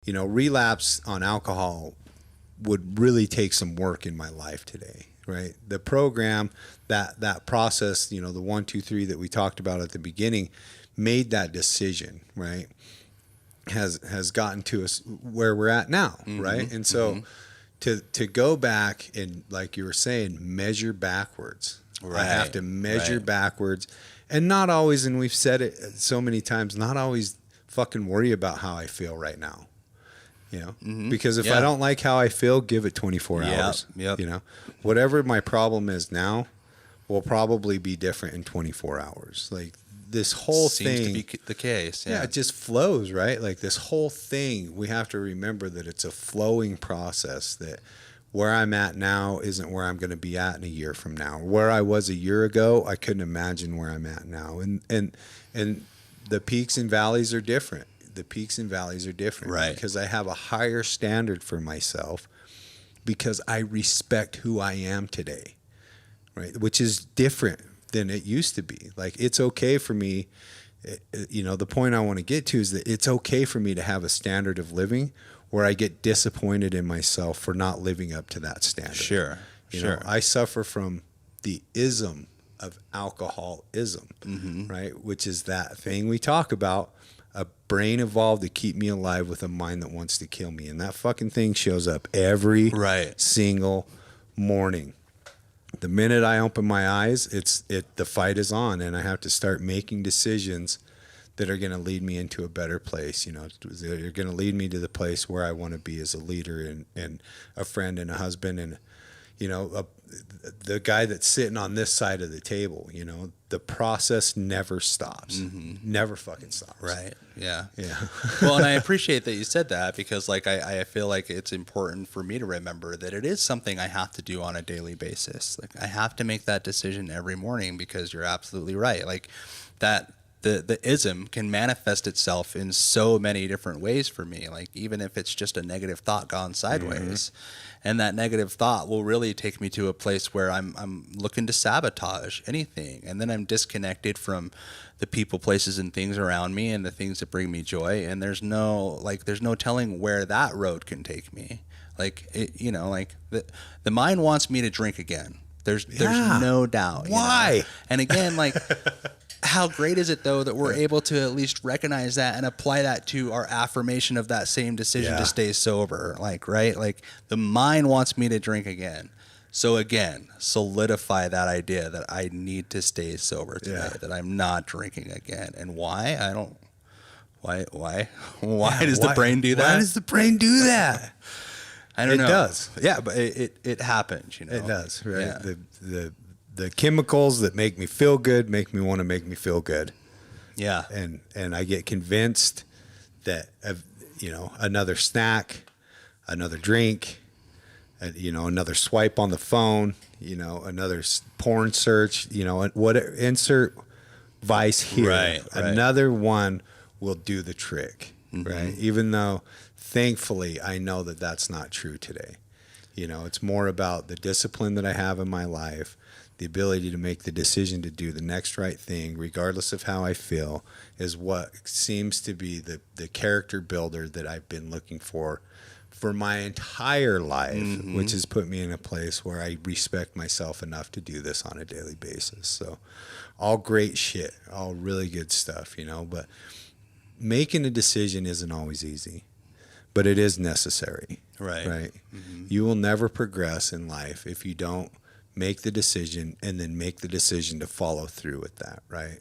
relapse on alcohol would really take some work in my life today, right? The program, that process, the 1, 2, 3 that we talked about at the beginning, made that decision, right? Has gotten to us where we're at now, right? And so to go back and, like you were saying, measure backwards. I have to measure backwards, and not always, and we've said it so many times, not always fucking worry about how I feel right now. Because if I don't like how I feel, give it 24 hours. Whatever my problem is now will probably be different in 24 hours. Like, this whole thing seems to be the case. Yeah, it just flows, right? Like, this whole thing, we have to remember that it's a flowing process, that where I'm at now isn't where I'm going to be at in a year from now. Where I was a year ago, I couldn't imagine where I'm at now. And the peaks and valleys are different. Right? Because I have a higher standard for myself, because I respect who I am today, right? Which is different than it used to be. Like, it's okay for me, the point I want to get to is that it's okay for me to have a standard of living where I get disappointed in myself for not living up to that standard. Sure. I suffer from the ism of alcoholism, right? Which is that thing we talk about. A brain evolved to keep me alive with a mind that wants to kill me. And that fucking thing shows up every single morning. The minute I open my eyes, the fight is on, and I have to start making decisions that are going to lead me into a better place. They're going to lead me to the place where I want to be as a leader and a friend and a husband and, the guy that's sitting on this side of the table. The process never stops. Never fucking stops. Right. Yeah. Yeah. Well, and I appreciate that you said that, because like I feel like it's important for me to remember that it is something I have to do on a daily basis. Like, I have to make that decision every morning, because you're absolutely right. Like, that the ism can manifest itself in so many different ways for me. Like, even if it's just a negative thought gone sideways, and that negative thought will really take me to a place where I'm looking to sabotage anything, and then I'm disconnected from the people, places, and things around me, and the things that bring me joy. And there's no telling where that road can take me. Like, the mind wants me to drink again. There's no doubt. Why? And again, like, how great is it, though, that we're able to at least recognize that and apply that to our affirmation of that same decision to stay sober? Like, right? Like, the mind wants me to drink again. So again, solidify that idea that I need to stay sober today, that I'm not drinking again. And why? Why does the brain do that? Why does the brain do that? I don't know. It does. Yeah, but it happens, It does, right? Yeah. The chemicals that make me feel good make me want to make me feel good. Yeah. And I get convinced that, another snack, another drink, another swipe on the phone, another porn search, insert vice here. Right. Another one will do the trick, right? Even though, thankfully, I know that that's not true today. It's more about the discipline that I have in my life, the ability to make the decision to do the next right thing, regardless of how I feel, is what seems to be the character builder that I've been looking for my entire life, which has put me in a place where I respect myself enough to do this on a daily basis. So, all great shit, all really good stuff, but making a decision isn't always easy, but it is necessary. Right. You will never progress in life if you don't make the decision and then make the decision to follow through with that, right?